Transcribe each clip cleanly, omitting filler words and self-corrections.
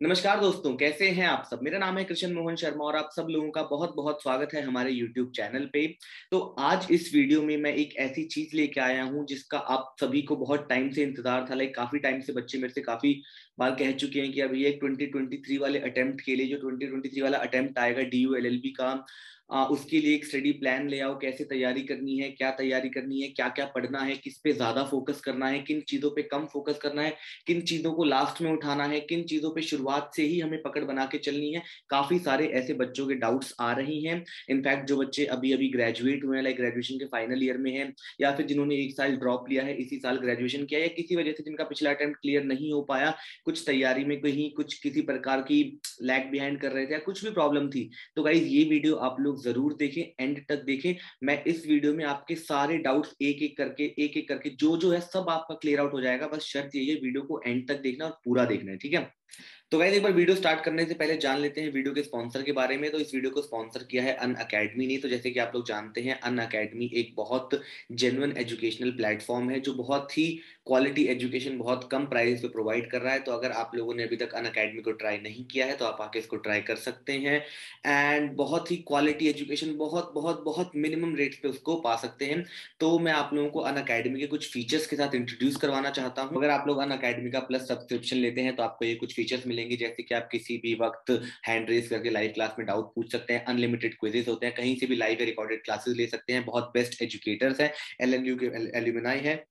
नमस्कार दोस्तों, कैसे हैं आप सब। मेरा नाम है कृष्ण मोहन शर्मा और आप सब लोगों का बहुत बहुत स्वागत है हमारे YouTube चैनल पे। तो आज इस वीडियो में मैं एक ऐसी चीज लेके आया हूं जिसका आप सभी को बहुत टाइम से इंतजार था। लाइक काफी टाइम से बच्चे मेरे से काफी बार कह चुके हैं कि अब ये 2023 वाले अटेम्प्ट के लिए जो 2023 वाला अटेम्प्ट आएगा DU LLB का, उसके लिए एक स्टडी प्लान ले आओ। कैसे तैयारी करनी है, क्या तैयारी करनी है, क्या क्या पढ़ना है, किस पे ज्यादा फोकस करना है, किन चीजों पे कम फोकस करना है, किन चीजों को लास्ट में उठाना है, किन चीजों पे शुरुआत से ही हमें पकड़ बना के चलनी है। काफी सारे ऐसे बच्चों के डाउट्स आ रही हैं। इनफैक्ट जो बच्चे अभी अभी ग्रेजुएट हुए हैं, लाइक ग्रेजुएशन के फाइनल ईयर में हैं, या फिर जिन्होंने एक साल ड्रॉप लिया है, इसी साल ग्रेजुएशन किया, या किसी वजह से जिनका पिछला अटेम्प्ट क्लियर नहीं हो पाया, कुछ तैयारी में कहीं कुछ किसी प्रकार की लैग बिहाइंड कर रहे थे या कुछ भी प्रॉब्लम थी, तो गाइज ये वीडियो आप लोग जरूर देखें, एंड तक देखें। मैं इस वीडियो में आपके सारे डाउट्स एक एक करके जो जो है सब आपका क्लियर आउट हो जाएगा। बस शर्त यही है, वीडियो को एंड तक देखना और पूरा देखना है, ठीक है। तो गाइस एक बार वीडियो स्टार्ट करने से पहले जान लेते हैं वीडियो के स्पॉन्सर के बारे में। तो इस वीडियो को स्पॉन्सर किया है अन अकेडमी ने। तो जैसे कि आप लोग जानते हैं, अन अकेडमी एक बहुत जेन्युइन एजुकेशनल प्लेटफॉर्म है जो बहुत ही क्वालिटी एजुकेशन बहुत कम प्राइस पे प्रोवाइड कर रहा है। तो अगर आप लोगों ने अभी तक अन अकेडमी को ट्राई नहीं किया है तो आप आके इसको ट्राई कर सकते हैं, एंड बहुत ही क्वालिटी एजुकेशन बहुत बहुत बहुत मिनिमम रेट पे उसको पा सकते हैं। तो मैं आप लोगों को अन अकेडमी के कुछ फीचर्स के साथ इंट्रोड्यूस करवाना चाहता हूँ। अगर आप लोग अन अकेडमी का प्लस सब्सक्रिप्शन लेते हैं तो आपको ये कुछ फीचर्स मिलेंगे, जैसे कि आप किसी भी वक्त हैंड रेस करके लाइव क्लास में डाउट पूछ सकते हैं, अनलिमिटेड क्विजेस होते हैं, कहीं से भी लाइव या रिकॉर्डेड क्लासेस ले सकते हैं, बहुत बेस्ट एजुकेटर्स हैं, LNU के एल्यूमिनाई है,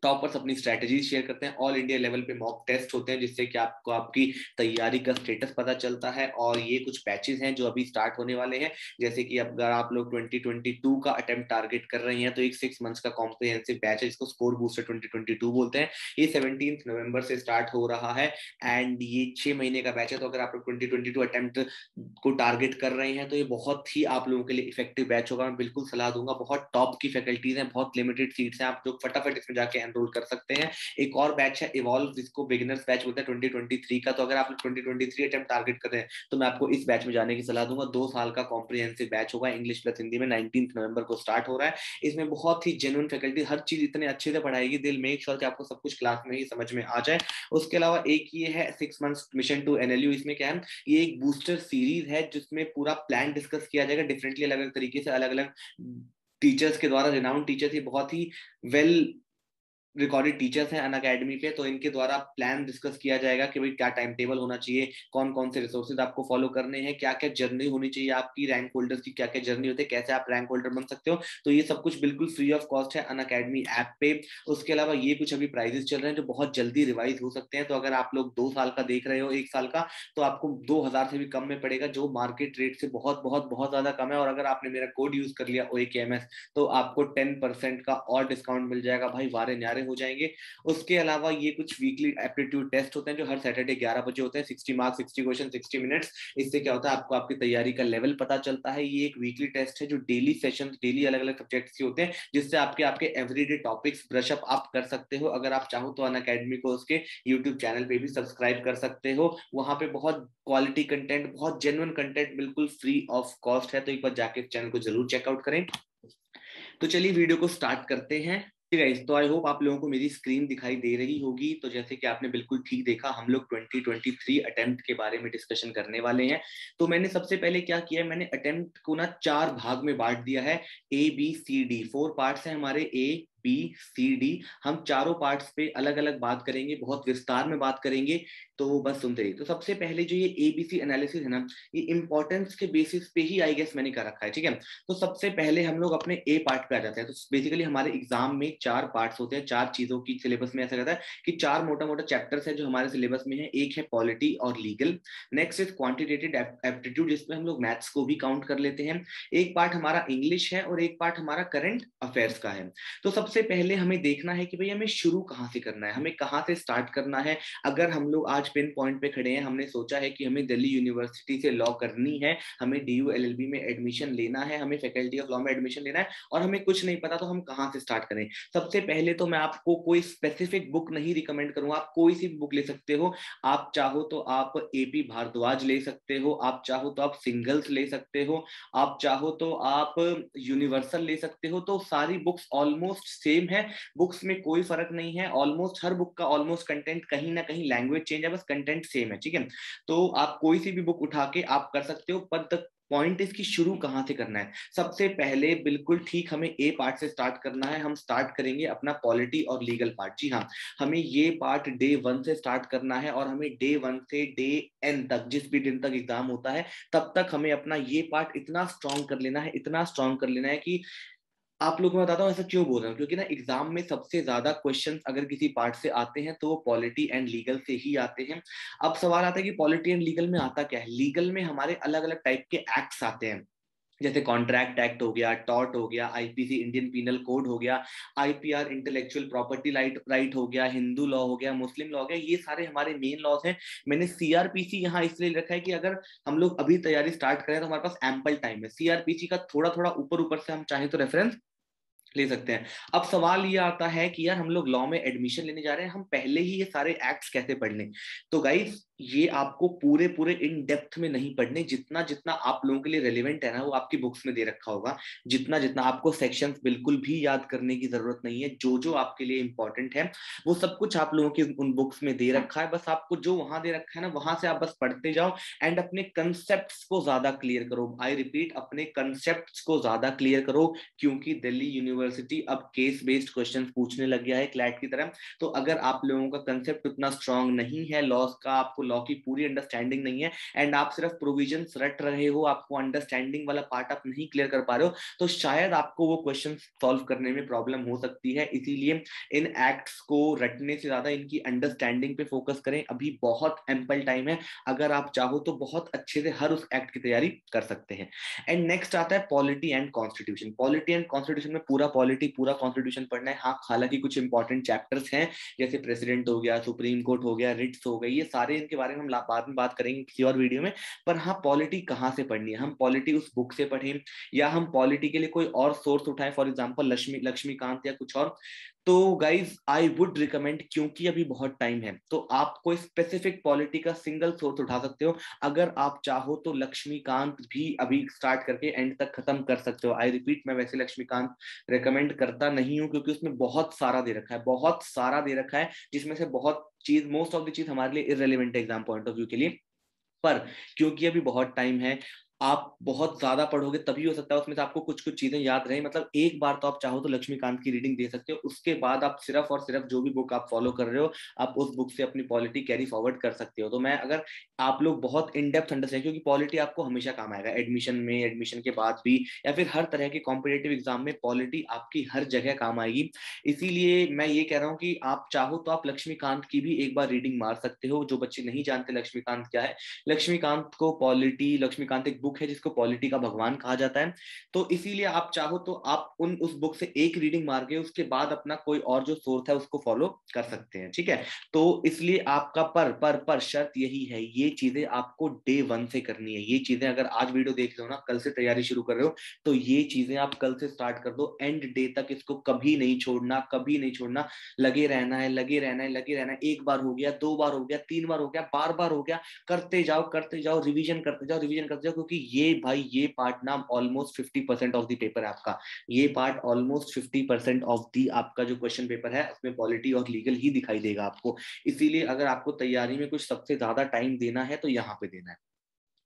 टॉपर्स अपनी स्ट्रेटजीज शेयर करते हैं, ऑल इंडिया लेवल पे मॉक टेस्ट होते हैं जिससे कि आपको आपकी तैयारी का स्टेटस पता चलता है। और ये कुछ बैचेस हैं जो अभी स्टार्ट होने वाले हैं, जैसे कि अगर आप लोग 2022 का अटेम्प्ट टारगेट कर रहे हैं तो एक 6 मंथ्स का कॉम्प्रिहेंसिव बैच है जिसको स्कोर बूस्टर 2022 बोलते हैं। ये 17 नवंबर से स्टार्ट हो रहा है एंड ये 6 महीने का बैच है। तो अगर आप लोग 2022 अटेम्प्ट को टारगेट कर रहे हैं तो ये बहुत ही आप लोगों के लिए इफेक्टिव बैच होगा। मैं बिल्कुल सलाह दूंगा, बहुत टॉप की फैकल्टीज हैं, बहुत लिमिटेड सीट्स हैं, आप लोग फटाफट इसमें जाके एनरोल कर सकते हैं। एक और बैच है इवॉल्व, जिसको बिगिनर्स बैच बोलते हैं 2023 का। तो अगर आप 2023 अटेम्प्ट टारगेट कर रहे हैं तो मैं आपको इस बैच में जाने की सलाह दूंगा। 2 साल का कॉम्प्रिहेंसिव बैच होगा, इंग्लिश प्लस हिंदी में, 19 नवंबर को स्टार्ट हो रहा है। इसमें बहुत ही जेन्युइन फैकल्टी हर चीज इतने अच्छे से पढ़ाएगी, दिल मेक श्योर कि आपको सब कुछ क्लास में ही समझ में आ जाए। उसके अलावा एक ये है 6 मंथ्स मिशन टू NLU। इसमें क्या है, ये एक बूस्टर सीरीज है जिसमें पूरा प्लान डिस्कस किया जाएगा डिफरेंटली, अलग अलग तरीके से, अलग अलग टीचर्स के द्वारा, रिनाउंड टीचर्स, ये बहुत ही वेल रिकॉर्डेड टीचर्स हैं अन अकेडमी पे। तो इनके द्वारा प्लान डिस्कस किया जाएगा कि भाई क्या टाइम टेबल होना चाहिए, कौन कौन से रिसोर्सेज आपको फॉलो करने हैं, क्या क्या जर्नी होनी चाहिए आपकी, रैंक होल्डर्स की क्या क्या जर्नी होती है, कैसे आप रैंक होल्डर बन सकते हो। तो ये सब कुछ बिल्कुल फ्री ऑफ कॉस्ट है अन अकेडमी ऐप पे। उसके अलावा ये कुछ अभी प्राइजेस चल रहे हैं जो बहुत जल्दी रिवाइज हो सकते हैं। तो अगर आप लोग 2 साल का देख रहे हो, 1 साल का, तो आपको 2000 से भी कम में पड़ेगा, जो मार्केट रेट से बहुत बहुत बहुत ज्यादा कम है। और अगर आपने मेरा कोड यूज कर लिया OAKMS तो आपको 10% का और डिस्काउंट मिल जाएगा। भाई वारे न्यारे हो जाएंगे। उसके अलावा ये कुछ वीकली एप्टीट्यूड टेस्ट होते हैं जो हर सैटरडे 11 बजे होते हैं, 60 मार्क्स, 60 क्वेश्चन, 60 मिनट्स। इससे क्या होता है, आपको आपकी तैयारी का लेवल पता चलता है। ये एक वीकली टेस्ट है जो डेली सेशन, डेली अलग अलग सब्जेक्ट्स के होते हैं, जिससे आपके आपके एवरीडे टॉपिक्स ब्रश अप आप कर सकते हो। अगर आप चाहो तो अन अकेडमी को उसके यूट्यूब चैनल पे भी सब्सक्राइब कर सकते हो। वहां पे बहुत क्वालिटी कंटेंट, बहुत जेन्युइन कंटेंट बिल्कुल फ्री ऑफ कॉस्ट है। तो एक बार जाके चैनल को जरूर चेकआउट करें। तो चलिए वीडियो को स्टार्ट करते हैं। गाइस, तो आई होप आप लोगों को मेरी स्क्रीन दिखाई दे रही होगी। तो जैसे कि आपने बिल्कुल ठीक देखा, हम लोग 2023 अटेम्प्ट के बारे में डिस्कशन करने वाले हैं। तो मैंने सबसे पहले क्या किया है, मैंने अटेम्प्ट को ना 4 भाग में बांट दिया है। ABCD 4 पार्ट्स हैं हमारे, ABCD। हम चारों पार्ट्स पे अलग अलग बात करेंगे, बहुत विस्तार में बात करेंगे। तो बस सुनते रहिए। तो सबसे पहले जो ये ABC एनालिसिस है ना, ये इंपॉर्टेंस के बेसिस पे ही आई गेस मैंने कर रखा है, ठीक है। तो सबसे पहले हम लोग अपने A पार्ट पे आ जाते हैं। तो बेसिकली हमारे एग्जाम में 4 पार्ट्स होते हैं, 4 चीजों की सिलेबस में ऐसा रहता है कि 4 मोटा मोटा चैप्टर्स है जो हमारे सिलेबस में है। एक है पॉलिटी और legal, next is quantitative aptitude जिसमें हम लोग मैथ्स को भी काउंट कर लेते हैं, एक पार्ट हमारा इंग्लिश है और एक पार्ट हमारा करंट अफेयर्स का है। तो सबसे पहले हमें देखना है कि भाई हमें शुरू कहाँ से करना है, हमें कहाँ से स्टार्ट करना है। अगर हम लोग आज पिन पॉइंट पे खड़े हैं, हमने सोचा है कि हमें दिल्ली यूनिवर्सिटी से लॉ करनी है, हमें DU LLB में एडमिशन लेना है, हमें फैकल्टी ऑफ लॉ में एडमिशन लेना है, और हमें कुछ नहीं पता, तो हम कहाँ से स्टार्ट करें। सबसे पहले तो मैं आपको कोई स्पेसिफिक बुक नहीं रिकमेंड करूंगा, आप कोई सी बुक ले सकते हो। आप चाहो तो आप AP भारद्वाज ले सकते हो, आप चाहो तो आप सिंगल्स ले सकते हो, आप चाहो तो आप यूनिवर्सल ले सकते हो। तो सारी बुक्स ऑलमोस्ट सेम है, बुक्स में कोई फर्क नहीं है। ऑलमोस्ट हर बुक का ऑलमोस्ट कंटेंट कहीं ना कहीं लैंग्वेज चेंज है, बस कंटेंट सेम है, ठीक है। तो आप कोई सी भी बुक उठा के आप कर सकते हो, पर द पॉइंट इसकी शुरू कहाँ से करना है। सबसे पहले बिल्कुल ठीक हमें ए पार्ट से स्टार्ट करना है। हम स्टार्ट करेंगे अपना पॉलिटी और लीगल पार्ट। जी हाँ, हमें ये पार्ट डे 1 से स्टार्ट करना है और हमें डे 1 से डे एन तक, जिस भी दिन तक एग्जाम होता है तब तक हमें अपना ये पार्ट इतना स्ट्रॉन्ग कर लेना है, इतना स्ट्रॉन्ग कर लेना है कि आप लोग, मैं बताता हूँ ऐसा क्यों बोल रहा हूँ, क्योंकि ना एग्जाम में सबसे ज्यादा क्वेश्चंस अगर किसी पार्ट से आते हैं तो वो पॉलिटी एंड लीगल से ही आते हैं। अब सवाल आता है कि पॉलिटी एंड लीगल में आता क्या है। लीगल में हमारे अलग अलग टाइप के एक्ट्स आते हैं, जैसे कॉन्ट्रैक्ट एक्ट हो गया, टॉर्ट हो गया, आईपीसी इंडियन पीनल कोड हो गया, आईपीआर इंटेलेक्चुअल प्रॉपर्टी राइट हो गया, हिंदू लॉ हो गया, मुस्लिम लॉ हो गया। ये सारे हमारे मेन लॉज हैं। मैंने सीआरपीसी यहाँ इसलिए रखा है कि अगर हम लोग अभी तैयारी स्टार्ट करें तो हमारे पास एम्पल टाइम है। सीआरपीसी का थोड़ा थोड़ा ऊपर ऊपर से हम चाहें तो रेफरेंस ले सकते हैं। अब सवाल ये आता है कि यार हम लोग लॉ में एडमिशन लेने जा रहे हैं, हम पहले ही ये सारे एक्ट्स कैसे पढ़ लें। तो गाइस ये आपको पूरे पूरे इन डेप्थ में नहीं पढ़ने, जितना जितना आप लोगों के लिए रेलिवेंट है ना वो आपकी बुक्स में दे रखा होगा। जितना जितना आपको सेक्शंस बिल्कुल भी याद करने की जरूरत नहीं है, जो जो आपके लिए इंपॉर्टेंट है वो सब कुछ आप लोगों की उन बुक्स में दे रखा है। बस आपको जो वहां दे रखा है ना वहां से आप बस पढ़ते जाओ एंड अपने कंसेप्ट को ज्यादा क्लियर करो। आई रिपीट, अपने कंसेप्ट को ज्यादा क्लियर करो, क्योंकि दिल्ली यूनिवर्सिटी अब केस बेस्ड क्वेश्चन पूछने लग गया है क्लैट की तरह। तो अगर आप लोगों का कंसेप्ट उतना स्ट्रांग नहीं है लॉज का, आपको लॉ की पूरी अंडरस्टैंडिंग नहीं है एंड आप सिर्फ प्रोविजंस रट रहे हो, आपको अंडरस्टैंडिंग वाला पार्ट आप नहीं क्लियर कर पा रहे हो, तो शायद आपको वो क्वेश्चन सॉल्व करने में प्रॉब्लम हो सकती है। इसीलिए इन एक्ट्स को रटने से ज्यादा इनकी अंडरस्टैंडिंग पे फोकस करें। अभी बहुत एम्पल टाइम है, अगर आप चाहो तो बहुत अच्छे से हर उस एक्ट की तैयारी कर सकते हैं। एंड नेक्स्ट आता है polity and constitution. Polity and constitution में पूरा पॉलिटी पूरा कॉन्स्टिट्यूशन पढ़ना है। हाँ, हालांकि कुछ इंपॉर्टेंट चैप्टर्स हैं जैसे प्रेसिडेंट हो गया, सुप्रीम कोर्ट हो गया, रिट्स हो गई, ये सारे इनके बारे में हम बाद में बात करेंगे किसी और वीडियो में। पर हाँ, पॉलिटी कहाँ से पढ़नी है, हम पॉलिटी उस बुक से पढ़ें या हम पॉलिटी के लिए कोई और सोर्स उठाएं, फॉर एग्जाम्पल लक्ष्मीकांत या कुछ और। तो गाइज आई वुड रिकमेंड, क्योंकि अभी बहुत टाइम है तो आप कोई स्पेसिफिक पॉलिटी का सिंगल सोर्स उठा सकते हो। अगर आप चाहो तो लक्ष्मीकांत भी अभी स्टार्ट करके एंड तक खत्म कर सकते हो। आई रिपीट, मैं वैसे लक्ष्मीकांत रेकमेंड करता नहीं हूं, क्योंकि उसमें बहुत सारा दे रखा है, बहुत सारा दे रखा है, जिसमें से बहुत चीज, मोस्ट ऑफ द चीज हमारे लिए इररिलेवेंट है एग्जाम पॉइंट ऑफ व्यू के लिए। पर क्योंकि अभी बहुत टाइम है, आप बहुत ज्यादा पढ़ोगे तभी हो सकता है उसमें से आपको कुछ कुछ चीजें याद रहे। मतलब एक बार तो आप चाहो तो लक्ष्मीकांत की रीडिंग दे सकते हो, उसके बाद आप सिर्फ और सिर्फ जो भी बुक आप फॉलो कर रहे हो आप उस बुक से अपनी पॉलिटी कैरी फॉरवर्ड कर सकते हो। तो मैं, अगर आप लोग बहुत इन डेप्थ अंडरस्टैंड, क्योंकि पॉलिटी आपको हमेशा काम आएगा, एडमिशन में, एडमिशन के बाद भी, या फिर हर तरह के कॉम्पिटेटिव एग्जाम में पॉलिटी आपकी हर जगह काम आएगी। इसीलिए मैं ये कह रहा हूँ कि आप चाहो तो आप लक्ष्मीकांत की भी एक बार रीडिंग मार सकते हो। जो बच्चे नहीं जानते लक्ष्मीकांत क्या है, लक्ष्मीकांत एक बुक है जिसको पॉलिटी का भगवान कहा जाता है। तो इसीलिए आप चाहो तो आप उस बुक से एक रीडिंग मार के उसके बाद अपना कोई और जो सोर्स है उसको फॉलो कर सकते हैं, ठीक है। तो इसलिए आपका पर शर्त यही है, ये चीजें आपको डे 1 से करनी है। ये चीजें अगर आज वीडियो देख रहे हो ना, कल से तैयारी शुरू कर रहे हो, तो ये चीजें आप कल से स्टार्ट कर दो। एंड डे तक इसको कभी नहीं छोड़ना, कभी नहीं छोड़ना। लगे रहना है, लगे रहना है, लगे रहना है। एक बार हो गया, दो बार हो गया, तीन बार हो गया, बार बार हो गया, करते जाओ, करते जाओ, रिवीजन करते जाओ, रिवीजन करते जाओ। क्योंकि ये भाई, ये पार्ट ना ऑलमोस्ट 50% ऑफ द पेपर है आपका। ये पार्ट ऑलमोस्ट 50% ऑफ दी आपका जो क्वेश्चन पेपर है उसमें पॉलिटी और लीगल ही दिखाई देगा आपको। इसीलिए अगर आपको तैयारी में कुछ सबसे ज्यादा टाइम देना है तो यहाँ पे देना है,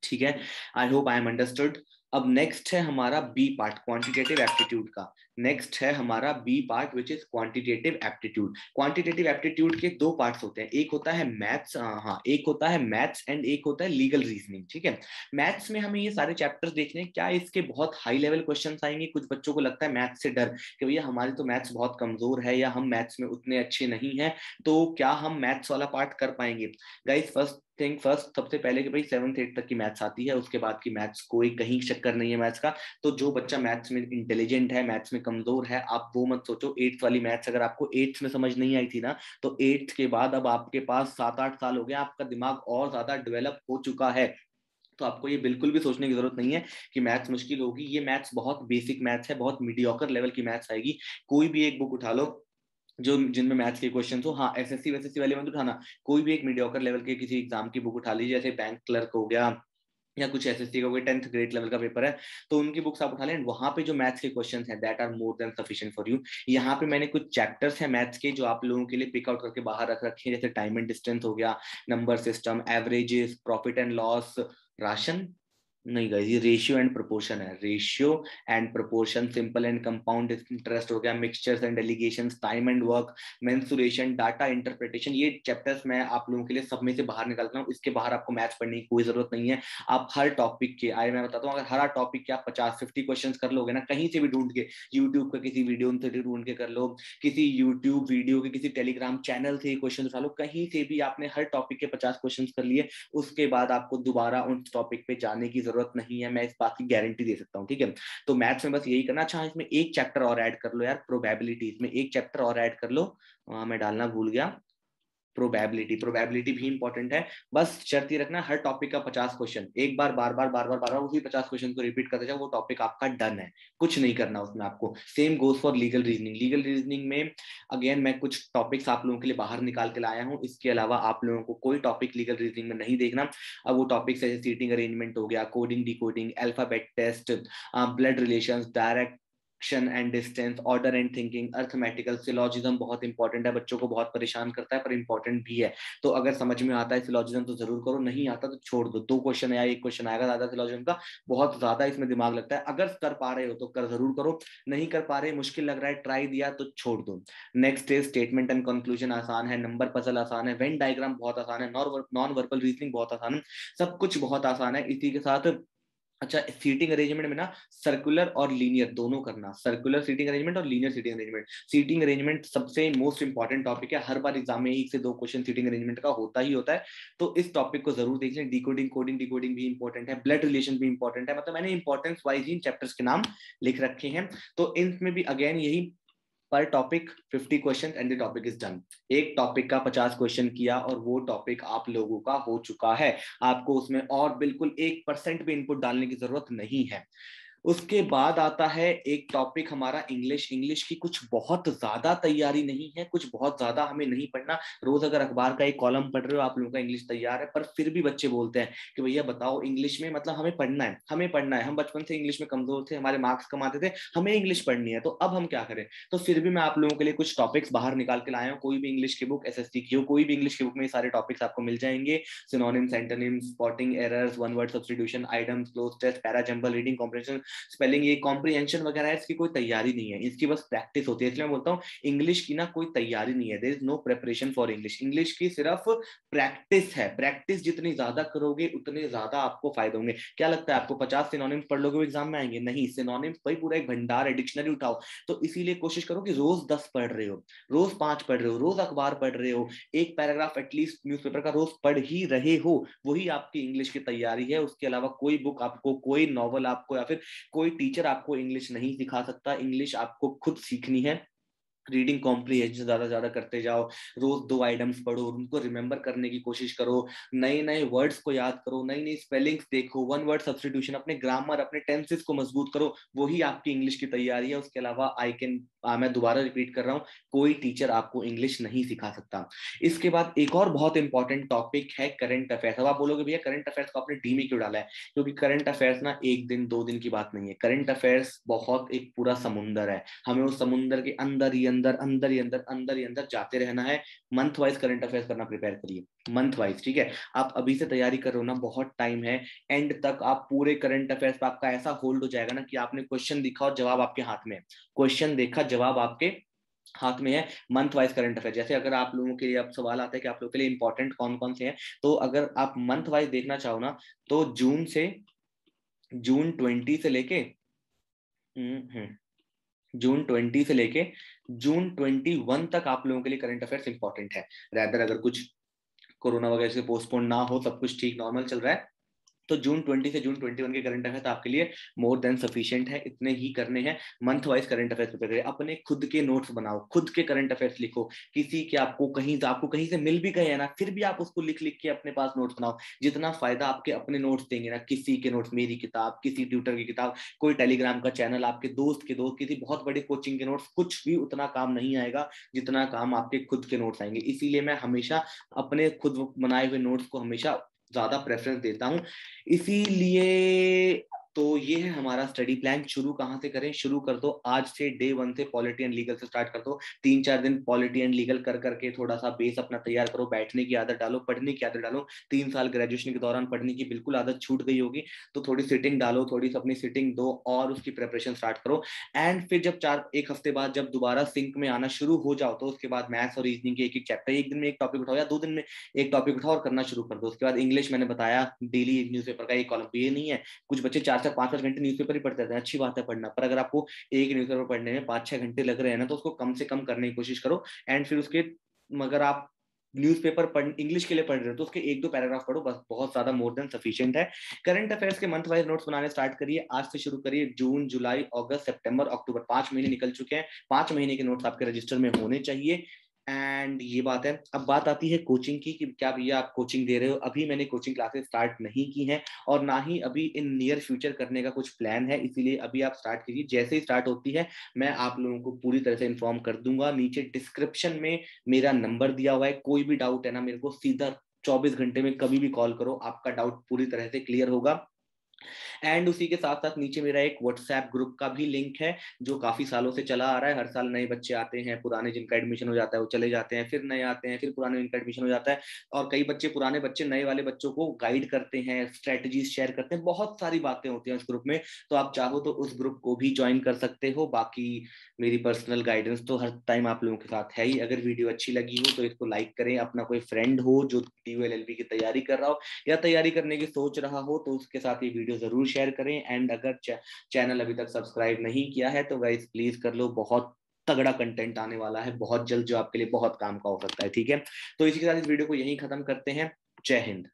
ठीक है। I hope I am understood. अब नेक्स्ट है हमारा बी पार्ट, क्वांटिटेटिव एप्टीट्यूड का। नेक्स्ट है हमारा B part which is quantitative aptitude. Quantitative aptitude के दो पार्ट्स होते हैं, एक होता है मैथ्स, हाँ एक होता है मैथ्स एंड एक होता है लीगल रीजनिंग, ठीक है। मैथ्स में हमें ये सारे चैप्टर्स देखने हैं, क्या इसके बहुत हाई लेवल क्वेश्चंस आएंगे। कुछ बच्चों को लगता है मैथ्स से डर कि भैया हमारी तो मैथ्स बहुत कमजोर है या हम मैथ्स में उतने अच्छे नहीं हैं, तो क्या हम मैथ्स वाला पार्ट कर पाएंगे। गाइस फर्स्ट थिंग फर्स्ट, सबसे पहले कि भाई 7th 8th तक की मैथ्स आती है, उसके बाद की मैथ्स कोई कहीं चक्कर नहीं है मैथ्स का। तो जो बच्चा मैथ्स में इंटेलिजेंट है, मैथ्स में कमजोर है, आप वो मत सोचो। 8th वाली मैथ्स अगर आपको 8th में समझ नहीं आई थी ना, तो 8th के बाद अब आपके पास 7-8 साल हो गए, आपका दिमाग और ज्यादा डेवलप हो चुका है। तो आपको ये बिल्कुल भी सोचने की जरूरत नहीं है कि मैथ्स मुश्किल होगी। ये मैथ्स बहुत बेसिक मैथ्स है, बहुत मीडियोकर लेवल की मैथ्स आएगी। कोई भी एक बुक उठा लो जो जिनमें मैथ्स के क्वेश्चन हो, हाँ एसएससी वैसेसी वाले मत उठाना, कोई भी एक मीडियोकर लेवल के किसी एग्जाम की बुक उठा लीजिए, जैसे बैंक क्लर्क हो गया या कुछ एसएससी का कोई 10th ग्रेड लेवल का पेपर है, तो उनकी बुक्स आप उठा लें। वहां पे जो मैथ्स के क्वेश्चंस हैं that are more than sufficient for you. यहाँ पे मैंने कुछ चैप्टर्स हैं मैथ्स के जो आप लोगों के लिए पिक आउट करके बाहर रख रखे हैं, जैसे टाइम एंड डिस्टेंस हो गया, number system, averages, profit and loss, ration नहीं गाइस, ये रेशियो एंड प्रोपोर्शन है। Ratio and proportion, simple and compound interest हो गया, mixtures and delegations, time and work, mensuration, data interpretation. ये चैप्टर्स मैं आप लोगों के लिए सब में से बाहर निकालता हूँ। इसके बाहर आपको मैथ्स पढ़ने की कोई जरूरत नहीं है। आप हर टॉपिक के आए, मैं बताता हूँ, अगर हर टॉपिक के आप 50-50 क्वेश्चन कर लोगे ना, कहीं से भी ढूंढ के, यूट्यूब का किसी वीडियो से ढूंढ के कर लो, किसी यूट्यूब वीडियो के किसी टेलीग्राम चैनल से क्वेश्चन उठा लो, कहीं से भी आपने हर टॉपिक के 50 क्वेश्चन कर लिए, उसके बाद आपको दोबारा उस टॉपिक पे जाने की जरूरत नहीं है। मैं इस बात की गारंटी दे सकता हूँ, ठीक है। तो मैथ्स में बस यही करना। अच्छा, इसमें एक चैप्टर और ऐड कर लो यार, प्रोबेबिलिटी, इसमें एक चैप्टर और ऐड कर लो। मैं डालना भूल गया, प्रोबेबिलिटी। प्रोबेबिलिटी भी इंपॉर्टेंट है। बस शर्त ये रखना, हर टॉपिक का 50 क्वेश्चन, एक बार बार बार उसी 50 क्वेश्चन को रिपीट करते जाओ, वो टॉपिक आपका डन है। कुछ नहीं करना उसमें आपको। Same goes for legal reasoning. Legal reasoning में अगेन मैं कुछ टॉपिक्स आप लोगों के लिए बाहर निकाल के लाया हूँ। इसके अलावा आप लोगों को कोई टॉपिक लीगल रीजनिंग में नहीं देखना। अब वो टॉपिक्स जैसे सीटिंग अरेंजमेंट हो गया, coding decoding, alphabet test, blood relations, direct and distance, order and thinking, arithmetical, syllogism बहुत इंपॉर्टेंट है, बच्चों को बहुत परेशान करता है पर इंपॉर्टेंट भी है। तो अगर समझ में आता है सिलॉजिज्म तो जरूर करो, नहीं आता तो छोड़ दो। 2 क्वेश्चन या 1 क्वेश्चन आएगा ज्यादा सिलॉजिज्म का, बहुत ज्यादा इसमें दिमाग लगता है। अगर कर पा रहे हो तो कर जरूर करो, नहीं कर पा रहे, मुश्किल लग रहा है, ट्राई दिया तो छोड़ दो। Next is statement and conclusion, आसान है। नंबर पजल आसान है। वेन डायग्राम बहुत आसान है। नॉन वर्बल रीजनिंग बहुत आसान है। सब कुछ बहुत आसान है। इसी के साथ अच्छा, सीटिंग अरेंजमेंट में ना सर्कुलर और लीनियर दोनों करना, सर्कुलर सीटिंग अरेंजमेंट और linear seating arrangement. Seating arrangement सबसे मोस्ट इंपॉर्टेंट टॉपिक है, हर बार एग्जाम में 1 से 2 क्वेश्चन सीटिंग अरेंजमेंट का होता ही होता है, तो इस टॉपिक को जरूर देख लें। डिकोडिंग, कोडिंग डिकोडिंग भी इंपॉर्टेंट है। ब्लड रिलेशन भी इंपॉर्टेंट है। मतलब मैंने इंपॉर्टेंस वाइज ही चैप्टर्स के नाम लिख रखे हैं। तो इनमें भी अगेन यही, पर topic 50 question and the topic is done. एक टॉपिक का 50 क्वेश्चन किया और वो टॉपिक आप लोगों का हो चुका है। आपको उसमें और बिल्कुल 1% भी इनपुट डालने की जरूरत नहीं है। उसके बाद आता है एक टॉपिक हमारा इंग्लिश। इंग्लिश की कुछ बहुत ज्यादा तैयारी नहीं है, कुछ बहुत ज्यादा हमें नहीं पढ़ना। रोज अगर अखबार का एक कॉलम पढ़ रहे हो, आप लोगों का इंग्लिश तैयार है। पर फिर भी बच्चे बोलते हैं कि भैया बताओ इंग्लिश में, मतलब हमें पढ़ना है, हमें पढ़ना है, हम बचपन से इंग्लिश में कमजोर थे, हमारे मार्क्स कम आते थे, हमें इंग्लिश पढ़नी है, तो अब हम क्या करें। तो फिर भी मैं आप लोगों के लिए कुछ टॉपिक्स बाहर निकाल के लाया हूँ। कोई भी इंग्लिश की बुक, एसएससी की हो, कोई भी इंग्लिश की बुक में ये सारे टॉपिक्स आपको मिल जाएंगे। Synonyms, antonyms, spotting errors, one word substitution, items, cloze test, para jumble, reading comprehension, spelling, ये कॉम्प्रिहेंशन वगैरह है, इसकी कोई तैयारी नहीं है, इसकी बस प्रैक्टिस होती है। इसलिए मैं बोलता हूँ इंग्लिश की ना कोई तैयारी नहीं है। There is no preparation for English. English की सिर्फ प्रैक्टिस है। प्रैक्टिस जितनी ज्यादा करोगे उतने ज्यादा आपको फायदे होंगे। क्या लगता है आपको 50 सिनोनिम्स पढ़ लोगे एग्जाम में आएंगे? नहीं, सिनोनिम्स भाई पूरा एक भंडार है, डिक्शनरी उठाओ। तो इसीलिए कोशिश करो कि रोज 10 पढ़ रहे हो, रोज 5 पढ़ रहे हो, रोज अखबार पढ़ रहे हो, एक पैराग्राफ एटलीस्ट न्यूज़पेपर का रोज पढ़ ही रहे हो, वही आपकी इंग्लिश की तैयारी है। उसके अलावा कोई बुक आपको, कोई नॉवल आपको, या फिर कोई टीचर आपको इंग्लिश नहीं सिखा सकता। इंग्लिश आपको खुद सीखनी है। रीडिंग कॉम्प्रिहेंशन ज्यादा करते जाओ, रोज 2 आइटम्स पढ़ो, उनको रिमेंबर करने की कोशिश करो, नए नए वर्ड्स को याद करो, नई नई स्पेलिंग्स देखो, वन वर्ड सब्स्टिट्यूशन, अपने ग्रामर, अपने टेंसेस को मजबूत करो, वही आपकी इंग्लिश की तैयारी है। उसके अलावा मैं दोबारा रिपीट कर रहा हूँ, कोई टीचर आपको इंग्लिश नहीं सिखा सकता। इसके बाद एक और बहुत इंपॉर्टेंट टॉपिक है करंट अफेयर्स। अब आप बोलोगे भैया करंट अफेयर्स को आपने डी में क्यों डाला है? क्योंकि करंट अफेयर्स ना 1 दिन 2 दिन की बात नहीं है। करंट अफेयर्स बहुत एक पूरा समुंदर है, हमें उस समुंदर के अंदर ही अंदर अंदर ही अंदर अंदर ही अंदर जाते रहना है। मंथ वाइज करंट अफेयर्स करना प्रिपेयर करिए, मंथ वाइज, ठीक है। आप अभी से तैयारी कर रहे हो ना, बहुत टाइम है। एंड तक आप पूरे करंट अफेयर्स पे आपका ऐसा होल्ड हो जाएगा ना कि आपने क्वेश्चन दिखा और जवाब आपके हाथ में है, क्वेश्चन देखा जवाब आपके हाथ में है। मंथ वाइज करंट अफेयर, जैसे अगर आप लोगों के लिए अब सवाल आता है कि आप लोगों के लिए इंपॉर्टेंट कौन कौन से हैं, तो अगर आप मंथ वाइज देखना चाहो ना, तो जून 20 से लेके जून 20 से लेके जून 21 तक आप लोगों के लिए करंट अफेयर्स इंपॉर्टेंट है। रैदर अगर कुछ कोरोना वगैरह से पोस्टपोन ना हो, सब कुछ ठीक नॉर्मल चल रहा है, तो जून 20 से जून 21 के करंट अफेयर्स आपके लिए मोर देन सफिशिएंट है। इतने ही करने हैं। Month wise current affairs prepare करें, अपने खुद के नोट्स बनाओ, खुद के करंट अफेयर्स लिखो। किसी के आपको कहीं से मिल भी गए हैं ना, फिर भी आप उसको लिख लिख के अपने पास नोट्स बनाओ। जितना फायदा आपके अपने नोट्स देंगे ना, किसी के नोट्स, मेरी किताब, किसी ट्यूटर की किताब, कोई टेलीग्राम का चैनल, आपके दोस्त के दोस्त, किसी बहुत बड़े कोचिंग के नोट्स, कुछ भी उतना काम नहीं आएगा जितना काम आपके खुद के नोट्स आएंगे। इसीलिए मैं हमेशा अपने खुद बनाए हुए नोट्स को हमेशा ज्यादा प्रेफरेंस देता हूँ। इसीलिए तो ये है हमारा स्टडी प्लान। शुरू कहाँ से करें? शुरू कर दो आज से, डे 1 से पॉलिटी एंड लीगल से स्टार्ट कर दो। 3-4 दिन पॉलिटी एंड लीगल कर करके थोड़ा सा बेस अपना तैयार करो, बैठने की आदत डालो, पढ़ने की आदत डालो। 3 साल ग्रेजुएशन के दौरान पढ़ने की बिल्कुल आदत छूट गई होगी, तो थोड़ी सिटिंग डालो, थोड़ी सी अपनी सिटिंग दो और उसकी प्रिपरेशन स्टार्ट करो। एंड फिर जब एक हफ्ते बाद जब दोबारा सिंक में आना शुरू हो जाओ, तो उसके बाद मैथ्स और रीजनिंग के एक एक चैप्टर, एक दिन में एक टॉपिक उठाओ या 2 दिन में एक टॉपिक उठाओ और करना शुरू कर दो। उसके बाद इंग्लिश मैंने बताया, डेली एक न्यूज़पेपर का एक कॉलम। ये नहीं है, कुछ बच्चे 4-4 5-5 घंटे न्यूज़पेपर ही पढ़ते रहते हैं, अच्छी बात है पढ़ना, पर अगर आपको एक न्यूज़पेपर पढ़ने में 5-6 घंटे लग रहे हैं ना, तो उसको कम से कम करने की कोशिश करो। एंड फिर उसके, मगर आप न्यूज़पेपर पढ़ इंग्लिश के लिए पढ़ रहे हो तो उसके 1-2 पैराग्राफ पढ़ो बस, बहुत ज्यादा मोर देन सफिशिएंट है। करंट अफेयर्स के मंथ वाइज नोट्स बनाने स्टार्ट करिए, आज से शुरू करिए। जून, जुलाई, अगस्त, सितंबर, अक्टूबर, 5 महीने निकल चुके हैं। 5 महीने के नोट्स आपके रजिस्टर में होने चाहिए। एंड ये बात है। अब बात आती है कोचिंग की, कि क्या भैया आप कोचिंग दे रहे हो? अभी मैंने कोचिंग क्लासेस स्टार्ट नहीं की हैं, और ना ही अभी इन नियर फ्यूचर करने का कुछ प्लान है, इसीलिए अभी आप स्टार्ट कीजिए। जैसे ही स्टार्ट होती है मैं आप लोगों को पूरी तरह से इन्फॉर्म कर दूंगा। नीचे डिस्क्रिप्शन में मेरा नंबर दिया हुआ है, कोई भी डाउट है ना, मेरे को सीधा 24 घंटे में कभी भी कॉल करो, आपका डाउट पूरी तरह से क्लियर होगा। एंड उसी के साथ साथ नीचे मेरा एक व्हाट्सएप ग्रुप का भी लिंक है, जो काफी सालों से चला आ रहा है। हर साल नए बच्चे आते हैं, पुराने जिनका एडमिशन हो जाता है वो चले जाते हैं, फिर नए आते हैं, फिर पुराने जिनका एडमिशन हो जाता है। और कई बच्चे, पुराने बच्चे नए वाले बच्चों को गाइड करते हैं, स्ट्रेटजीज शेयर करते हैं, बहुत सारी बातें होती हैं उस ग्रुप में। तो आप चाहो तो उस ग्रुप को भी ज्वाइन कर सकते हो। बाकी मेरी पर्सनल गाइडेंस तो हर टाइम आप लोगों के साथ है ही। अगर वीडियो अच्छी लगी हो तो इसको लाइक करें। अपना कोई फ्रेंड हो जो TULLB की तैयारी कर रहा हो या तैयारी करने की सोच रहा हो, तो उसके साथ ये वीडियो जरूर शेयर करें। एंड अगर चैनल अभी तक सब्सक्राइब नहीं किया है तो गाइस प्लीज कर लो, बहुत तगड़ा कंटेंट आने वाला है बहुत जल्द, जो आपके लिए बहुत काम का हो सकता है। ठीक है, तो इसी के साथ इस वीडियो को यहीं खत्म करते हैं। जय हिंद।